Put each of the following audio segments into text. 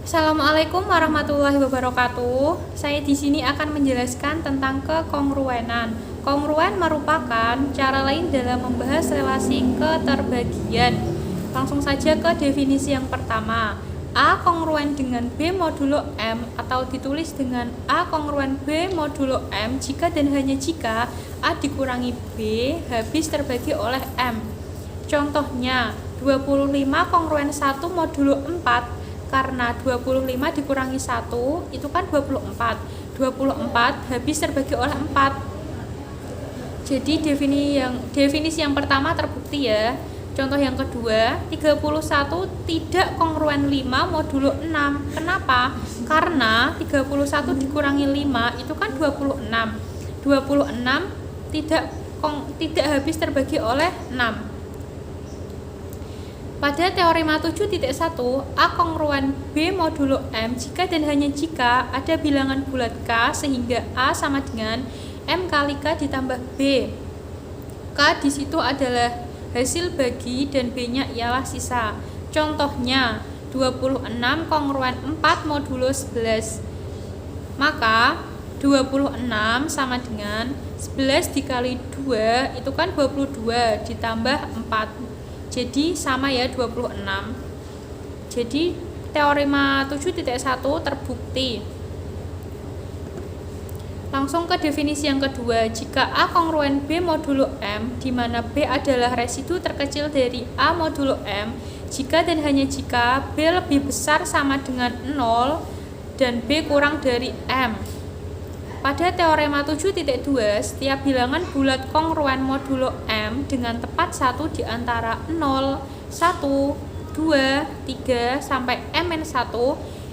Assalamualaikum warahmatullahi wabarakatuh. Saya di sini akan menjelaskan tentang kekongruenan. Kongruen merupakan cara lain dalam membahas relasi keterbagian. Langsung saja ke definisi yang pertama. A kongruen dengan B modulo M atau ditulis dengan A kongruen B modulo M jika dan hanya jika A dikurangi B habis terbagi oleh M. Contohnya, 25 kongruen 1 modulo 4 karena 25 dikurangi 1 itu kan 24. 24 habis terbagi oleh 4. Jadi definisi yang pertama terbukti ya. Contoh yang kedua, 31 tidak kongruen 5 modulo 6. Kenapa? Karena 31 dikurangi 5 itu kan 26. 26 tidak habis terbagi oleh 6. Pada teorema 7.1, A kongruen B modulo M jika dan hanya jika ada bilangan bulat K sehingga A sama dengan M kali K ditambah B. K di situ adalah hasil bagi dan B-nya ialah sisa. Contohnya, 26 kongruen 4 modulo 11. Maka 26 sama dengan 11 dikali 2 itu kan 22 ditambah 4. Jadi sama ya 26. Jadi teorema 7.1 terbukti. Langsung ke definisi yang kedua. Jika A kongruen B modulo M di mana B adalah residu terkecil dari A modulo M jika dan hanya jika B lebih besar sama dengan 0 dan B kurang dari M. Pada teorema 7.2, setiap bilangan bulat kongruen modulo M dengan tepat 1 di antara 0, 1, 2, 3, sampai Mn1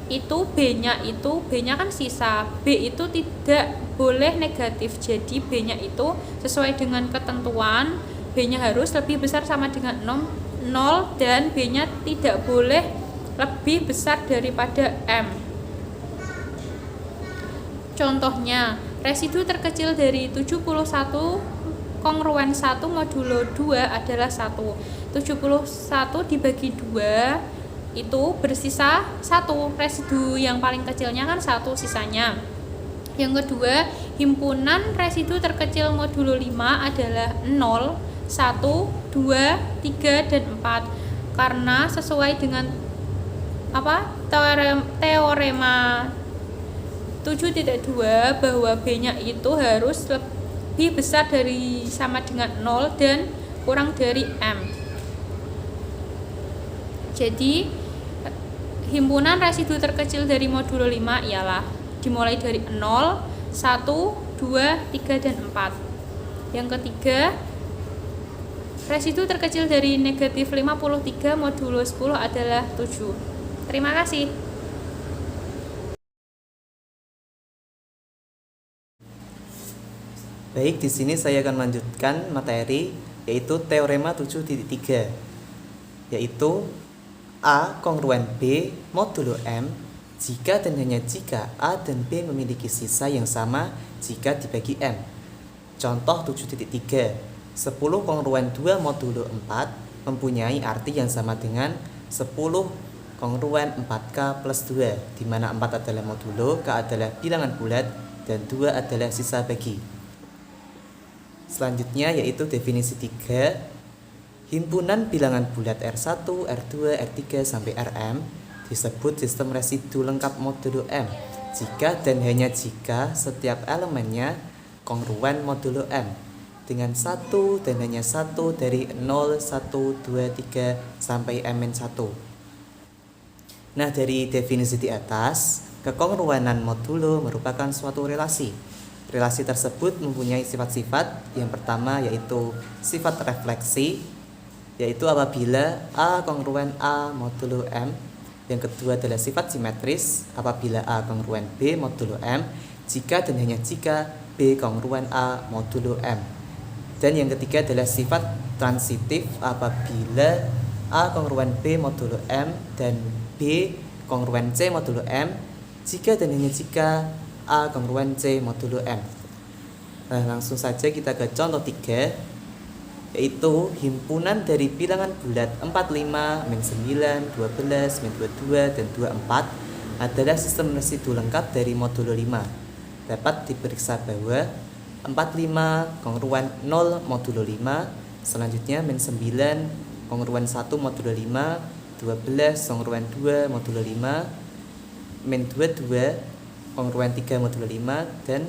itu B-nya kan sisa. B itu tidak boleh negatif, jadi B-nya itu sesuai dengan ketentuan, B-nya harus lebih besar sama dengan 0 dan B-nya tidak boleh lebih besar daripada M. Contohnya, residu terkecil dari 71 kongruen 1 modulo 2 adalah 1. 71 dibagi 2 itu bersisa 1. Residu yang paling kecilnya kan 1 sisanya. Yang kedua, himpunan residu terkecil modulo 5 adalah 0, 1, 2, 3, dan 4. Karena sesuai dengan teorema 7.2 bahwa B-nya itu harus lebih besar dari sama dengan 0 dan kurang dari M. Jadi himpunan residu terkecil dari modulo 5 ialah dimulai dari 0, 1, 2, 3, dan 4. Yang ketiga, residu terkecil dari negatif 53 modulo 10 adalah 7. Terima kasih. Baik, di sini saya akan melanjutkan materi yaitu teorema 7.3, yaitu A kongruen B modulo M jika dan hanya jika A dan B memiliki sisa yang sama jika dibagi M. Contoh 7.3, 10 kongruen 2 modulo 4 mempunyai arti yang sama dengan 10 kongruen 4K plus 2, di mana 4 adalah modulo, K adalah bilangan bulat, dan 2 adalah sisa bagi. Selanjutnya yaitu definisi 3, himpunan bilangan bulat R1, R2, R3 sampai Rm disebut sistem residu lengkap modulo M jika dan hanya jika setiap elemennya kongruen modulo M dengan 1 dan hanya 1 dari 0, 1, 2, 3 sampai Mn1. Nah, dari definisi di atas, kekongruenan modulo merupakan suatu relasi. Relasi tersebut mempunyai sifat-sifat. Yang pertama yaitu sifat refleksi, yaitu apabila A kongruen A modulo M. Yang kedua adalah sifat simetris, apabila A kongruen B modulo M jika dan hanya jika B kongruen A modulo M. Dan yang ketiga adalah sifat transitif, apabila A kongruen B modulo M dan B kongruen C modulo M jika dan hanya jika A kongruen C modulo M. Nah, langsung saja kita ke contoh 3, yaitu himpunan dari bilangan bulat 45, min 9, 12, min 22, dan 24 adalah sistem residu lengkap dari modulo 5. Dapat diperiksa bahwa 45 kongruen 0 modulo 5, selanjutnya min 9 kongruen 1 modulo 5, 12 kongruen 2 modulo 5, min 22 kongruen 3 modulo 5, dan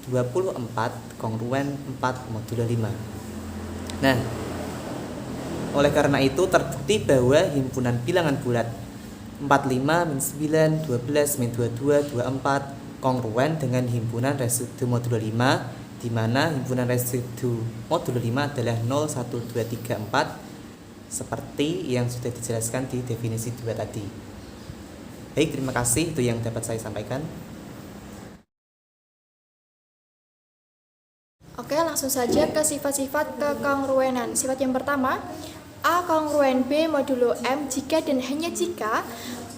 24 kongruen 4 modulo 5. Nah, oleh karena itu terbukti bahwa himpunan bilangan bulat 45 min 9, 12 min 22, 24 kongruen dengan himpunan residu modulo 5, di mana himpunan residu modulo 5 adalah 0, 1, 2, 3, 4 seperti yang sudah dijelaskan di definisi 2 tadi. Baik, terima kasih, itu yang dapat saya sampaikan. Oke, langsung saja ke sifat-sifat kekongruenan. Sifat yang pertama, A kongruen B modulo M jika dan hanya jika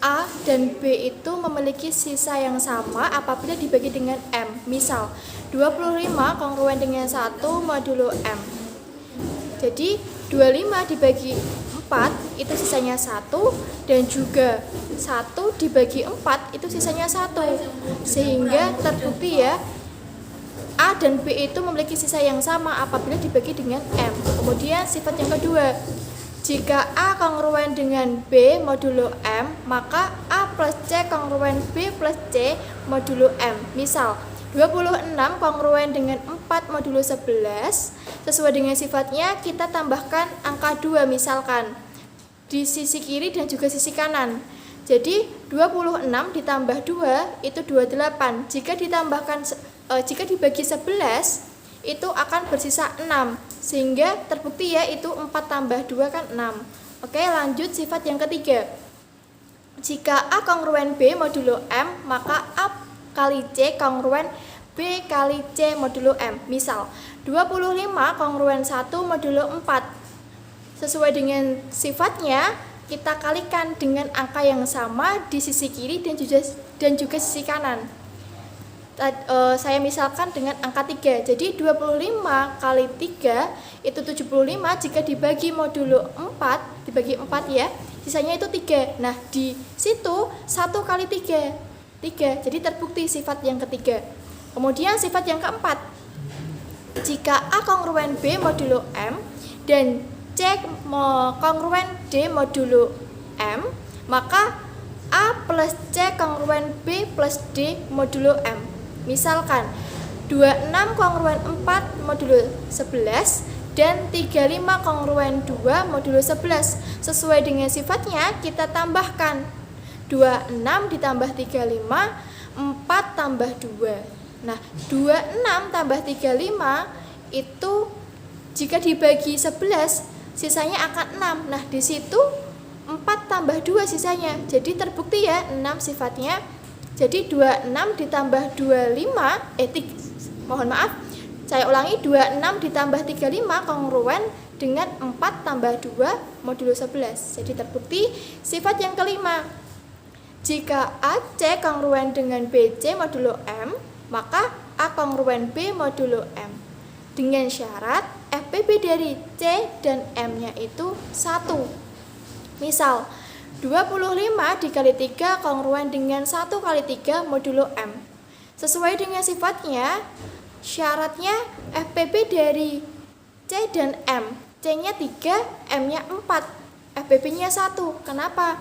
A dan B itu memiliki sisa yang sama apabila dibagi dengan M. Misal, 25 kongruen dengan 1 modulo M. Jadi, 25 dibagi 4 itu sisanya 1, dan juga 1 dibagi 4 itu sisanya 1. Sehingga terbukti ya, A dan B itu memiliki sisa yang sama apabila dibagi dengan M. Kemudian sifat yang kedua, jika A kongruen dengan B modulo M, maka A plus C kongruen B plus C modulo M. Misal, 26 kongruen dengan 4 modulo 11. Sesuai dengan sifatnya, kita tambahkan angka 2 misalkan di sisi kiri dan juga sisi kanan. Jadi 26 ditambah 2 itu 28. Jika dibagi 11 itu akan bersisa 6, sehingga terbukti ya itu 4 tambah 2 kan 6. Oke, lanjut sifat yang ketiga. Jika A kongruen B modulo M, maka A kali C kongruen B kali C modulo M. Misal, 25 kongruen 1 modulo 4. Sesuai dengan sifatnya, kita kalikan dengan angka yang sama di sisi kiri dan juga sisi kanan. Saya misalkan dengan angka 3. Jadi 25 kali 3 itu 75, jika dibagi modulo 4, dibagi 4 ya, sisanya itu 3. Nah, di situ 1 kali 3. Jadi terbukti sifat yang ketiga. Kemudian sifat yang keempat. Jika A kongruen B modulo M dan C kongruen D modulo M, maka A plus C kongruen B plus D modulo M. Misalkan 26 kongruen 4 modulo 11 dan 35 kongruen 2 modulo 11. Sesuai dengan sifatnya, kita tambahkan 26 ditambah 35, 4 tambah 2. Nah, 26 tambah 35 itu jika dibagi 11 sisanya akan 6. Nah, di situ 4 tambah 2 sisanya. Jadi terbukti ya 6 sifatnya. Jadi 26 ditambah 25, mohon maaf, saya ulangi, 26 ditambah 35 kongruen dengan 4 tambah 2 modulo 11. Jadi terbukti sifat yang kelima. Jika AC kongruen dengan BC modulo M, maka A kongruen B modulo M. Dengan syarat FPB dari C dan M-nya itu 1. Misal, 25 dikali 3 kongruen dengan 1 kali 3 modulo M. Sesuai dengan sifatnya, syaratnya FPB dari C dan M. C-nya 3, M-nya 4. FPB-nya 1. Kenapa?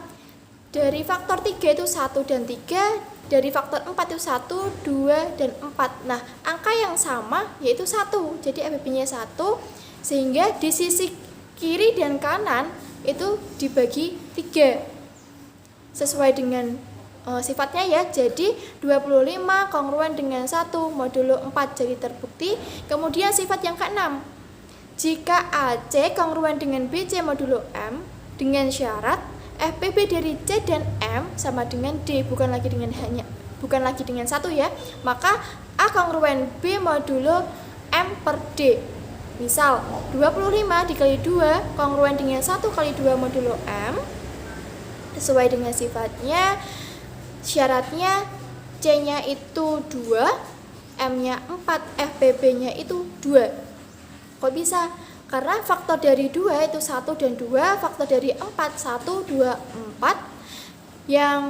Dari faktor 3 itu 1 dan 3, dari faktor 4 itu 1, 2, dan 4. Nah, angka yang sama yaitu 1. Jadi FPB-nya 1, sehingga di sisi kiri dan kanan itu dibagi 3 sesuai dengan sifatnya ya. Jadi 25 kongruen dengan 1 modulo 4, jadi terbukti. Kemudian sifat yang keenam, jika AC kongruen dengan BC modulo M dengan syarat FPB dari C dan M sama dengan D, bukan lagi dengan 1 ya, maka A kongruen B modulo M per D. Misal, 25 dikali 2 kongruen dengan 1 kali 2 modulo M. Sesuai dengan sifatnya, syaratnya C-nya itu 2, M-nya 4, FPB-nya itu 2. Kok bisa? Karena faktor dari 2 itu 1 dan 2, faktor dari 4, 1, 2, 4. Yang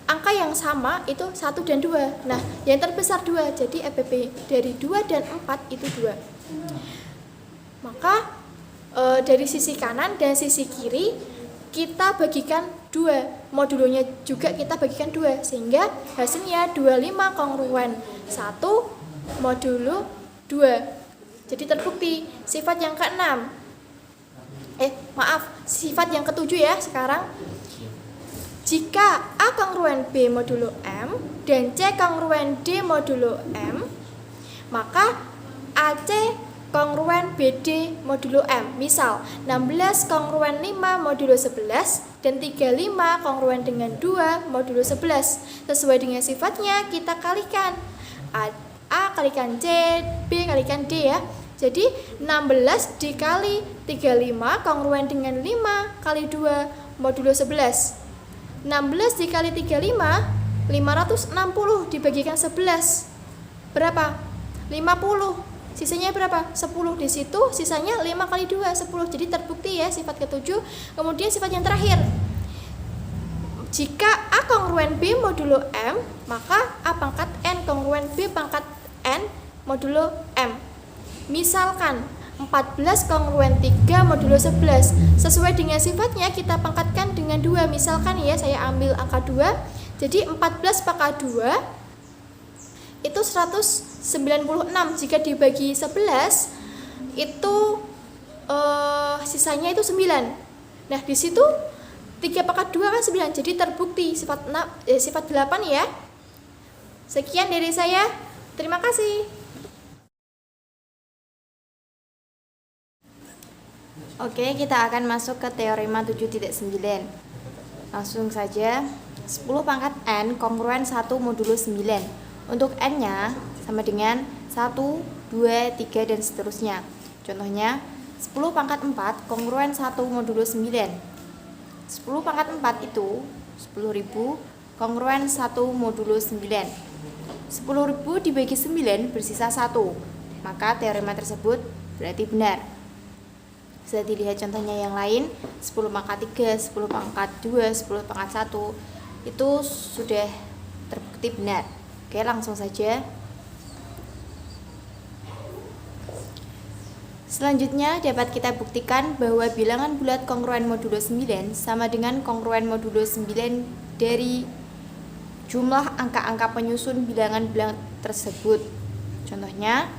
angka yang sama itu 1 dan 2. Nah, yang terbesar 2, jadi FBB dari 2 dan 4 itu 2. Maka dari sisi kanan dan sisi kiri kita bagikan 2, modulonya juga kita bagikan 2, sehingga hasilnya 25 kongruen 1 modulo 2. Jadi terbukti. Sifat yang ke-6, sifat yang ke-7 ya sekarang. Jika A kongruen B modulo M dan C kongruen D modulo M, maka AC kongruen BD modulo M. Misal 16 kongruen 5 modulo 11 dan 35 kongruen dengan 2 modulo 11. Sesuai dengan sifatnya kita kalikan. A kalikan C, B kalikan D ya. Jadi 16 dikali 35 kongruen dengan 5 kali 2 modulo 11. 16 dikali 35, 560 dibagikan 11. Berapa? 50. Sisanya berapa? 10. Di situ sisanya 5 kali 2, 10. Jadi terbukti ya sifat ke-7. Kemudian sifat yang terakhir. Jika A kongruen B modulo M, maka A pangkat N kongruen B pangkat N modulo M. Misalkan 14 kongruen 3 modulo 11. Sesuai dengan sifatnya kita pangkatkan dengan 2. Misalkan ya saya ambil angka 2. Jadi 14 pangkat 2 itu 196. Jika dibagi 11 itu sisanya itu 9. Nah, di situ 3 pangkat 2 kan 9. Jadi terbukti sifat 8 ya. Sekian dari saya. Terima kasih. Oke, kita akan masuk ke teorema 7.9. Langsung saja. 10 pangkat N kongruen 1 modulo 9. Untuk N-nya sama dengan 1, 2, 3, dan seterusnya. Contohnya, 10 pangkat 4 kongruen 1 modulo 9. 10 pangkat 4 itu 10.000 kongruen 1 modulo 9. 10.000 dibagi 9 bersisa 1. Maka teorema tersebut berarti benar. Bisa dilihat contohnya yang lain. 10 pangkat 3, 10 pangkat 2, 10 pangkat 1 itu sudah terbukti benar. Oke, langsung saja. Selanjutnya dapat kita buktikan bahwa bilangan bulat kongruen modulo 9 sama dengan kongruen modulo 9 dari jumlah angka-angka penyusun bilangan-bilangan tersebut. Contohnya,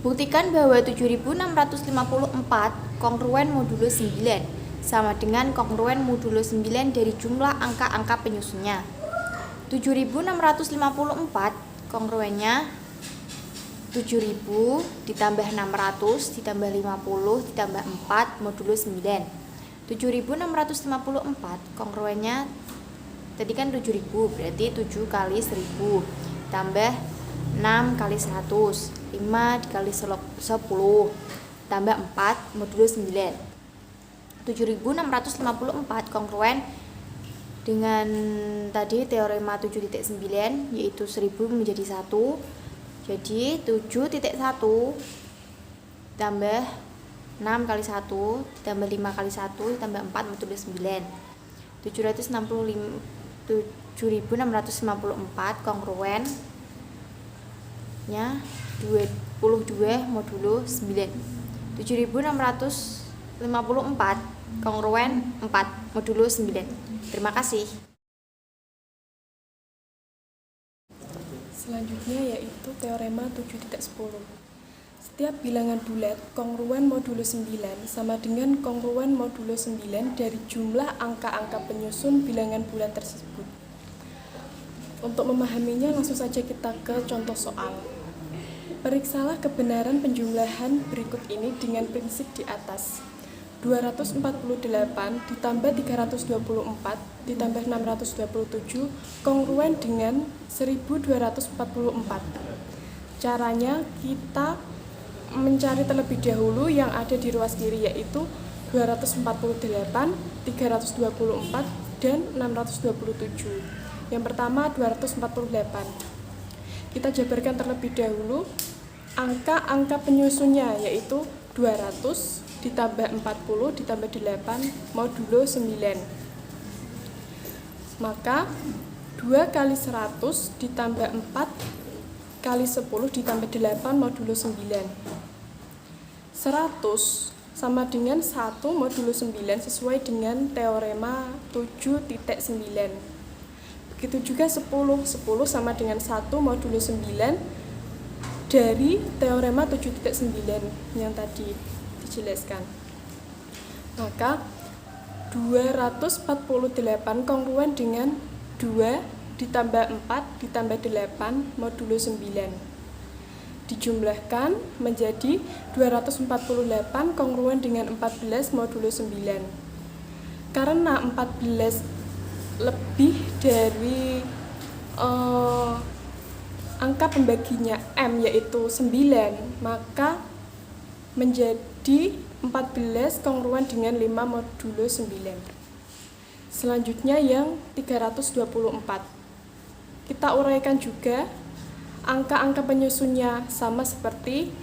buktikan bahwa 7654 kongruen modulo 9 sama dengan kongruen modulo 9 dari jumlah angka-angka penyusunnya. 7654 kongruennya 7000 ditambah 600 ditambah 50 ditambah 4 modulo 9. 7654 kongruennya tadi kan 7000, berarti 7 kali 1000 tambah 6 kali 100, 5 dikali 10 tambah 4 modulo 9. 7654 kongruen dengan tadi teorema 7.9 yaitu 1000 menjadi 1. Jadi 7.1 tambah 6 kali 1 ditambah 5 kali 1 ditambah 4 modulo 9. 7654 kongruen nya 22 modulo 9. 7654 kongruen 4 modulo 9. Terima kasih. Selanjutnya yaitu teorema 7.10. Setiap bilangan bulat kongruen modulo 9 sama dengan kongruen modulo 9 dari jumlah angka-angka penyusun bilangan bulat tersebut. Untuk memahaminya langsung saja kita ke contoh soal. Periksalah kebenaran penjumlahan berikut ini dengan prinsip di atas. 248 ditambah 324 ditambah 627 kongruen dengan 1244. Caranya kita mencari terlebih dahulu yang ada di ruas kiri yaitu 248, 324, dan 627. Yang pertama 248. Kita jabarkan terlebih dahulu angka-angka penyusunnya yaitu 200 ditambah 40 ditambah 8 modulo 9. Maka 2 kali 100 ditambah 4 kali 10 ditambah 8 modulo 9. 100 sama dengan 1 modulo 9 sesuai dengan teorema 7.9. Begitu juga 10 sama dengan 1 modulo 9 dari teorema 7.9 yang tadi dijelaskan. Maka 248 kongruen dengan 2 ditambah 4 ditambah 8 modulo 9. Dijumlahkan menjadi 248 kongruen dengan 14 modulo 9. Karena 14 lebih dari angka pembaginya M yaitu 9, maka menjadi 14 kongruen dengan 5 modulo 9. Selanjutnya yang 324. Kita uraikan juga angka-angka penyusunnya sama seperti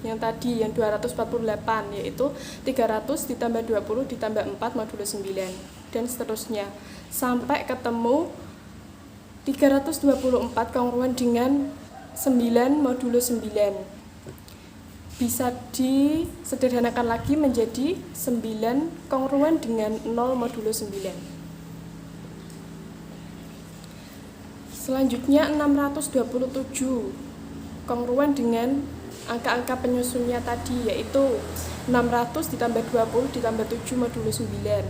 yang tadi, yang 248, yaitu 300 ditambah 20 ditambah 4 modulo 9, dan seterusnya sampai ketemu 324 kongruen dengan 9 modulo 9. Bisa disederhanakan lagi menjadi 9 kongruen dengan 0 modulo 9. Selanjutnya 627 kongruen dengan angka-angka penyusunnya tadi, yaitu 600 ditambah 20 ditambah 7 modulo 9.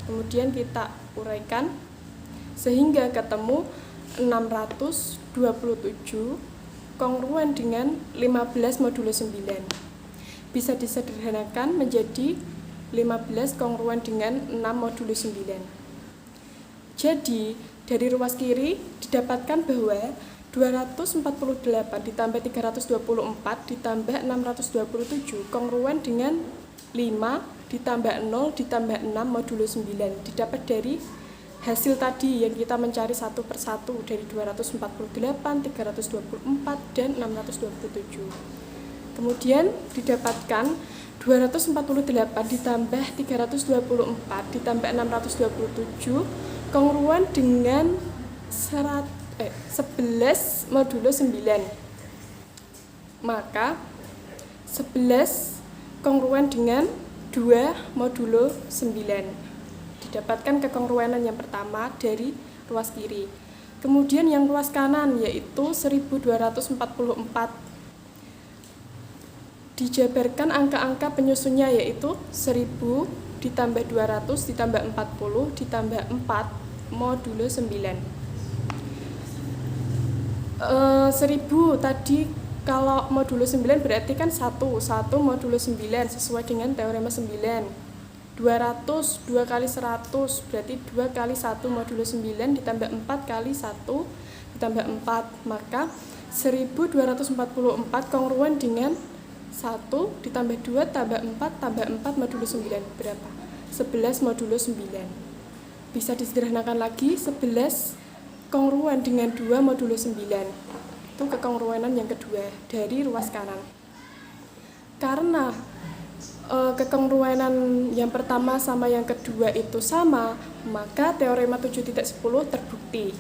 Kemudian kita uraikan sehingga ketemu 627 kongruen dengan 15 modulo 9. Bisa disederhanakan menjadi 15 kongruen dengan 6 modulo 9. Jadi, dari ruas kiri didapatkan bahwa 248 ditambah 324 ditambah 627 kongruen dengan 5 ditambah 0 ditambah 6 modulo 9. Didapat dari hasil tadi yang kita mencari satu persatu dari 248, 324, dan 627. Kemudian didapatkan 248 ditambah 324 ditambah 627 kongruen dengan 11 modulo 9. Maka 11 kongruen dengan 2 modulo 9. Didapatkan kekongruenan yang pertama dari ruas kiri. Kemudian yang ruas kanan yaitu 1244. Dijabarkan angka-angka penyusunnya yaitu 1000 ditambah 200 ditambah 40 ditambah 4 modulo 9. 1000 tadi kalau modulo 9 berarti kan 1 modulo 9 sesuai dengan teorema 9. 200 2 kali 100 berarti 2 kali 1 modulo 9 ditambah 4 kali 1 ditambah 4, maka 1244 kongruen dengan 1 ditambah 2 tambah 4 tambah 4 modulo 9 berapa? 11 modulo 9. Bisa disederhanakan lagi 11 kongruen dengan 2 modulo 9. Itu kekongruenan yang kedua dari ruas kanan. Karena kekongruenan yang pertama sama yang kedua itu sama, maka teorema 7.10 terbukti.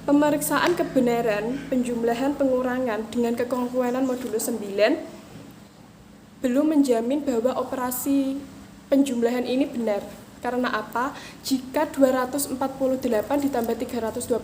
Pemeriksaan kebenaran penjumlahan pengurangan dengan kekongruenan modulo 9 belum menjamin bahwa operasi penjumlahan ini benar. Karena apa? Jika 248 ditambah 324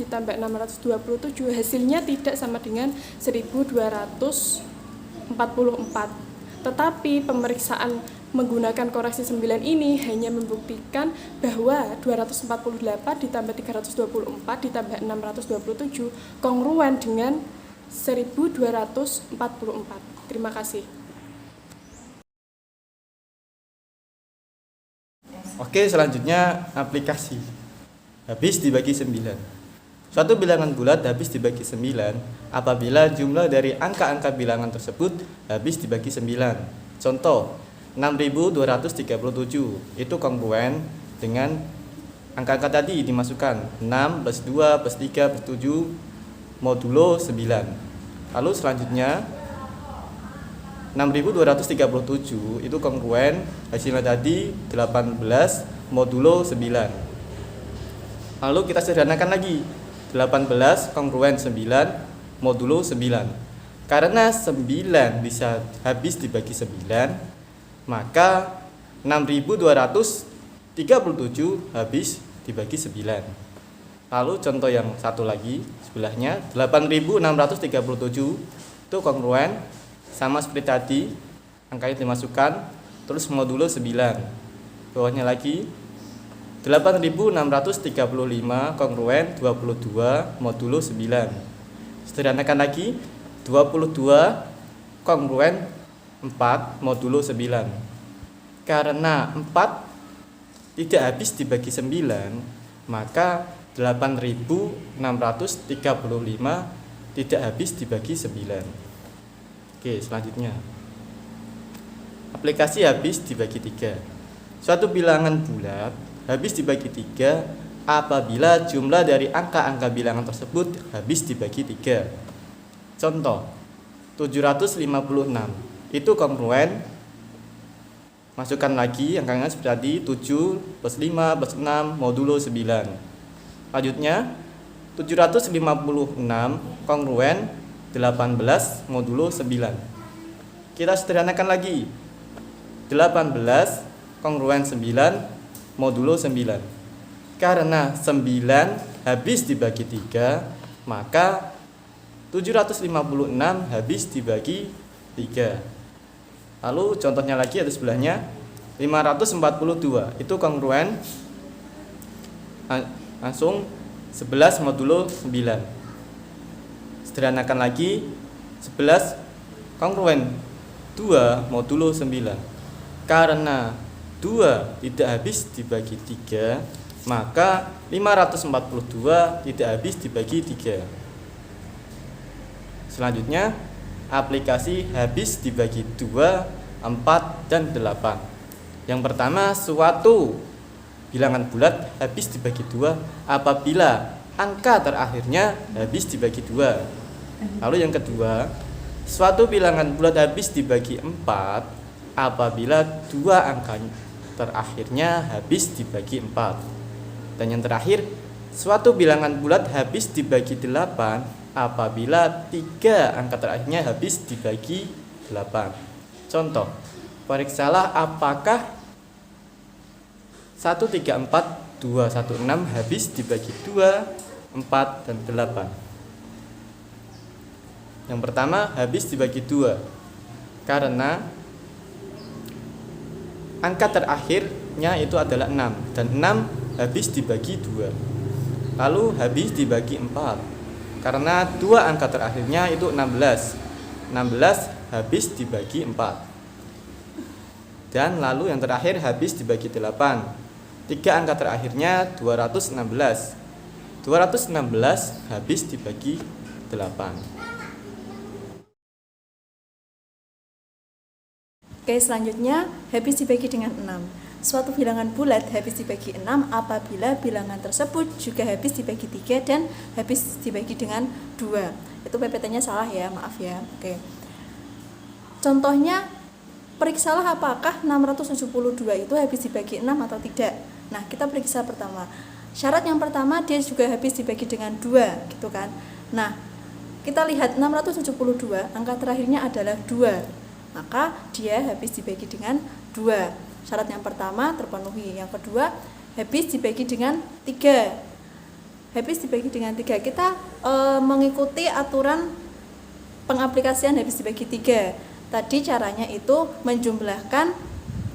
ditambah 627 hasilnya tidak sama dengan 1244. Tetapi pemeriksaan menggunakan koreksi 9 ini hanya membuktikan bahwa 248 ditambah 324 ditambah 627 kongruen dengan 1244. Terima kasih. Oke, selanjutnya aplikasi. Habis dibagi 9. Suatu bilangan bulat habis dibagi 9 apabila jumlah dari angka-angka bilangan tersebut habis dibagi 9. Contoh, 6237 itu kongruen dengan angka-angka tadi dimasukkan 6 plus 2 plus 3 plus 7 modulo 9. Lalu selanjutnya 6237 itu kongruen hasilnya tadi 18 modulo 9. Lalu kita sederhanakan lagi, 18 kongruen 9 modulo 9. Karena 9 bisa habis dibagi 9, maka 6237 habis dibagi 9. Lalu contoh yang satu lagi sebelahnya, 8637 itu kongruen sama seperti tadi, angkanya dimasukkan terus modulo 9. Bawahnya lagi 8635 kongruen 22 modulo 9. Sederhanakan lagi, 22 kongruen 4 modulo 9. Karena 4 tidak habis dibagi 9, maka 8635 tidak habis dibagi 9. Oke, selanjutnya. Aplikasi habis dibagi 3. Suatu bilangan bulat habis dibagi 3 apabila jumlah dari angka-angka bilangan tersebut habis dibagi 3. Contoh, 756 itu kongruen, masukkan lagi angkanya seperti tadi, 7 plus 5 plus 6 modulo 9. Selanjutnya 756 kongruen 18 modulo 9. Kita sederhanakan lagi, 18 kongruen 9 modulo 9. Karena 9 habis dibagi 3, maka 756 habis dibagi 3. Lalu contohnya lagi ada sebelahnya, 542 itu kongruen langsung 11 modulo 9. Sederhanakan lagi, 11 kongruen 2 modulo 9. Karena 2 tidak habis dibagi 3, maka 542 tidak habis dibagi 3. Selanjutnya, aplikasi habis dibagi 2, 4, dan 8. Yang pertama, suatu bilangan bulat habis dibagi 2 apabila angka terakhirnya habis dibagi 2. Lalu yang kedua, suatu bilangan bulat habis dibagi 4 apabila 2 angka terakhirnya habis dibagi 4. Dan yang terakhir, suatu bilangan bulat habis dibagi 8 apabila 3 angka terakhirnya habis dibagi 8. Contoh, periksalah apakah 134, 216 habis dibagi 2, 4, dan 8. Yang pertama habis dibagi 2 karena angka terakhirnya itu adalah 6 dan 6 habis dibagi 2. Lalu habis dibagi 4 karena 2 angka terakhirnya itu 16. 16 habis dibagi 4. Dan lalu yang terakhir habis dibagi 8. 3 angka terakhirnya 216. 216 habis dibagi 8. Oke, selanjutnya habis dibagi dengan 6. Suatu bilangan bulat habis dibagi 6 apabila bilangan tersebut juga habis dibagi 3 dan habis dibagi dengan 2. Itu PPT-nya salah ya, maaf ya. Oke. Contohnya, periksalah apakah 672 itu habis dibagi 6 atau tidak. Nah, kita periksa pertama. Syarat yang pertama dia juga habis dibagi dengan 2, gitu kan. Nah, kita lihat 672, angka terakhirnya adalah 2. Maka dia habis dibagi dengan 2. Syarat yang pertama terpenuhi. Yang kedua, habis dibagi dengan 3. Habis dibagi dengan 3. Kita mengikuti aturan pengaplikasian habis dibagi 3. Tadi caranya itu menjumlahkan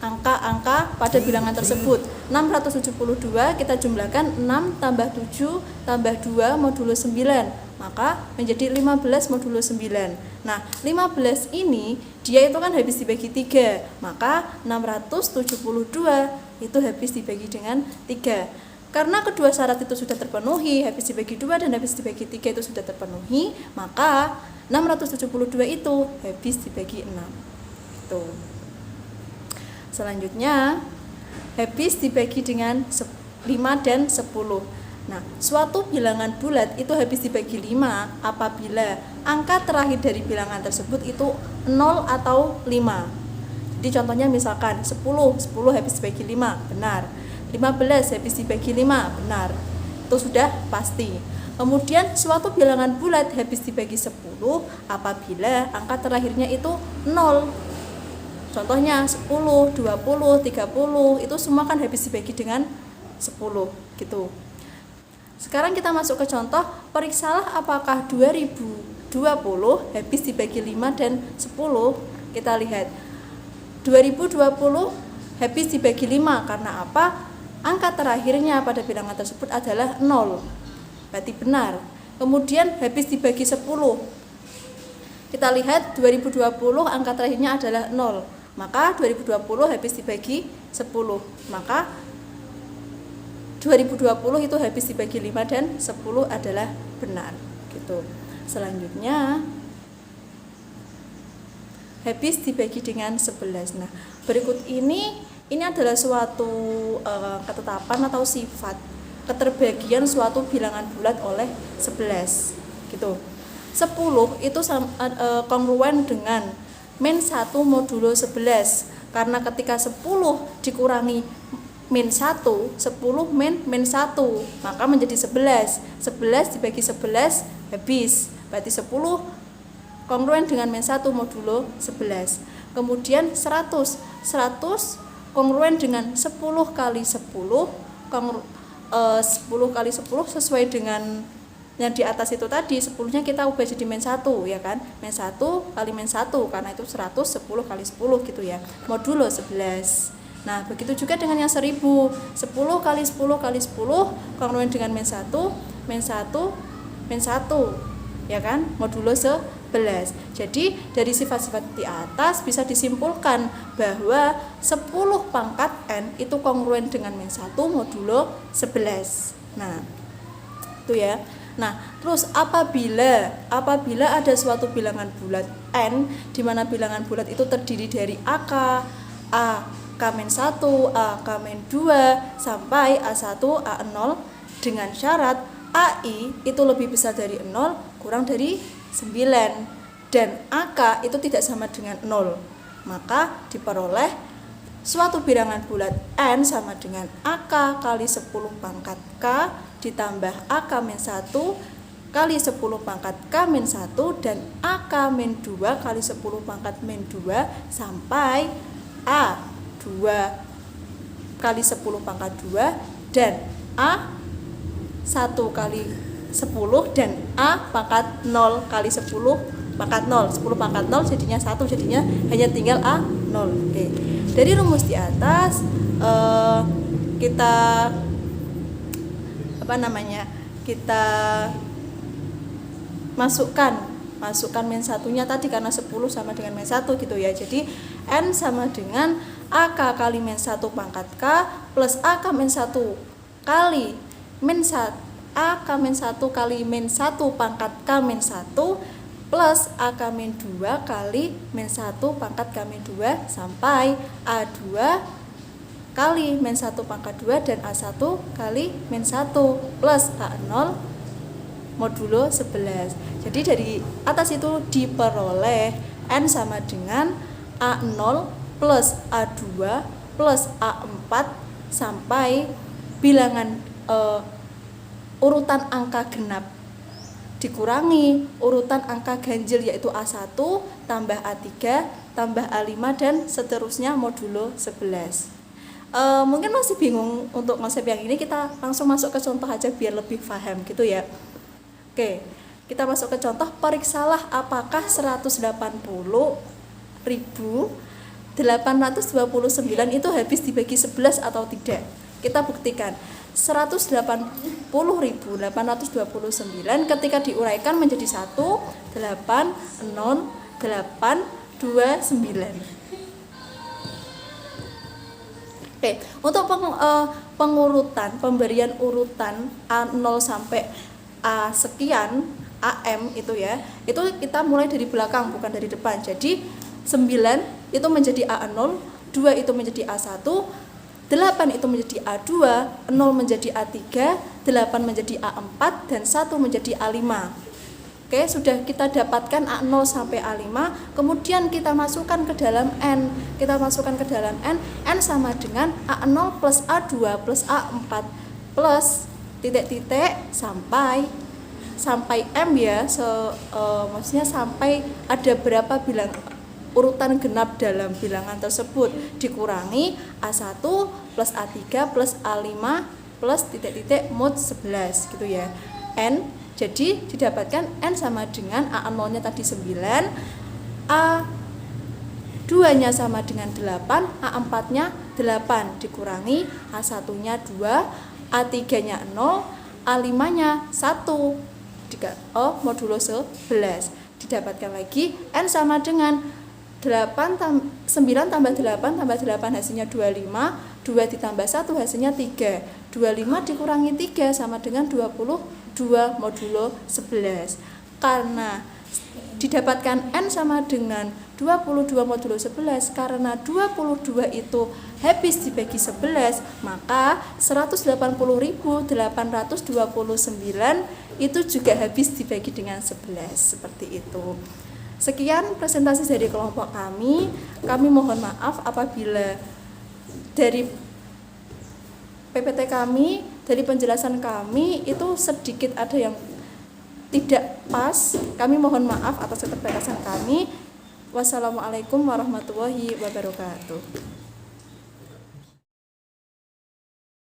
angka-angka pada bilangan tersebut. 672 kita jumlahkan 6 tambah 7 tambah 2 modulo 9, maka menjadi 15 modulo 9. Nah, 15 ini dia itu kan habis dibagi 3, maka 672 itu habis dibagi dengan 3. Karena kedua syarat itu sudah terpenuhi, habis dibagi 2 dan habis dibagi 3 itu sudah terpenuhi, maka 672 itu habis dibagi 6. Itu. Selanjutnya, habis dibagi dengan 5 dan 10. Nah, suatu bilangan bulat itu habis dibagi 5 apabila angka terakhir dari bilangan tersebut itu 0 atau 5. Jadi contohnya misalkan 10 habis dibagi 5, benar. 15 habis dibagi 5, benar. Itu sudah pasti. Kemudian suatu bilangan bulat habis dibagi 10 apabila angka terakhirnya itu 0. Contohnya 10, 20, 30 itu semua kan habis dibagi dengan 10 gitu. Sekarang kita masuk ke contoh, periksalah apakah 2020 habis dibagi 5 dan 10. Kita lihat 2020 habis dibagi 5 karena apa? Angka terakhirnya pada bilangan tersebut adalah 0. Berarti benar. Kemudian habis dibagi 10. Kita lihat 2020 angka terakhirnya adalah 0. Maka 2020 habis dibagi 10. Maka 2020 itu habis dibagi 5 dan 10 adalah benar gitu. Selanjutnya habis dibagi dengan 11. Nah, berikut ini adalah suatu ketetapan atau sifat keterbagian suatu bilangan bulat oleh 11 gitu. 10 itu kongruen dengan min 1 modulo 11 karena ketika 10 dikurangi min 1, 10 min 1 maka menjadi 11 dibagi 11 habis, berarti 10 kongruen dengan min 1 modulo 11. Kemudian 100 kongruen dengan 10 kali 10 10 kali 10 sesuai dengan yang di atas itu tadi. 10-nya kita ubah jadi min 1 ya kan, min 1 kali min 1 karena itu 100, 10 kali 10 gitu ya, modulo 11. Nah, begitu juga dengan yang 1000. 10 kali 10 kali 10 kongruen dengan min 1, min 1, min 1 ya kan, modulo 11. Jadi dari sifat-sifat di atas bisa disimpulkan bahwa 10 pangkat n itu kongruen dengan min 1 modulo 11. Nah, itu ya. Nah, terus apabila ada suatu bilangan bulat n di mana bilangan bulat itu terdiri dari AK, AK-1, AK-2 sampai A1, A0 dengan syarat AI itu lebih besar dari 0 kurang dari 9 dan AK itu tidak sama dengan 0, maka diperoleh suatu bilangan bulat n sama dengan AK kali 10 pangkat K ditambah AK-1 kali 10 pangkat K-1 dan AK-2 kali 10 pangkat min 2 sampai A2 kali 10 pangkat 2 dan A1 kali 10 dan A pangkat 0 kali 10 pangkat 0. 10 pangkat 0 jadinya 1, jadinya hanya tinggal A0. Oke. Dari rumus di atas kita kita masukkan min 1-nya tadi karena 10 sama dengan min 1 gitu ya. Jadi n sama dengan AK kali min 1 pangkat K plus AK min 1 kali min 1 AK min 1 kali min 1 pangkat K min 1 plus AK min 2 kali min 1 pangkat K min 2 sampai A2 kali min 1 pangkat 2 dan A1 kali min 1 plus A0 modulo 11. Jadi dari atas itu diperoleh n sama dengan A0 plus A2 plus A4 sampai bilangan urutan angka genap dikurangi urutan angka ganjil yaitu A1 tambah A3 tambah A5 dan seterusnya modulo 11. Mungkin masih bingung untuk konsep yang ini, kita langsung masuk ke contoh aja biar lebih paham gitu ya. Oke, kita masuk ke contoh. Periksalah apakah 180.829 itu habis dibagi 11 atau tidak. Kita buktikan. 180.829 ketika diuraikan menjadi 1, 8, 0, 8, 29. Oke, untuk pengurutan, pemberian urutan A0 sampai A sekian, AM itu ya, itu kita mulai dari belakang bukan dari depan. Jadi 9 itu menjadi A0, 2 itu menjadi A1, 8 itu menjadi A2, 0 menjadi A3, 8 menjadi A4, dan 1 menjadi A5. Oke, sudah kita dapatkan A0 sampai A5, kemudian kita masukkan ke dalam N. Kita masukkan ke dalam N sama dengan A0 plus A2 plus A4 plus titik-titik sampai M ya, maksudnya sampai ada berapa bilang urutan genap dalam bilangan tersebut, dikurangi A1 plus A3 plus A5 plus titik-titik mod 11 gitu ya. N, jadi didapatkan N sama dengan A0 nya tadi 9, A2 nya sama dengan 8, A4 nya 8 dikurangi A1 nya 2, A3 nya 0, A5 nya 1 modulo 11. Didapatkan lagi N sama dengan 9 tambah 8 tambah 8 hasilnya 25, 2 ditambah 1 hasilnya 3, 25 dikurangi 3 sama dengan 22 modulo 11. Karena didapatkan N sama dengan 22 modulo 11, karena 22 itu habis dibagi 11, maka 180.829 itu juga habis dibagi dengan 11, seperti itu. Sekian presentasi dari kelompok kami. Kami mohon maaf apabila dari PPT kami, dari penjelasan kami itu sedikit ada yang tidak pas. Kami mohon maaf atas keterbatasan kami. Wassalamualaikum warahmatullahi wabarakatuh.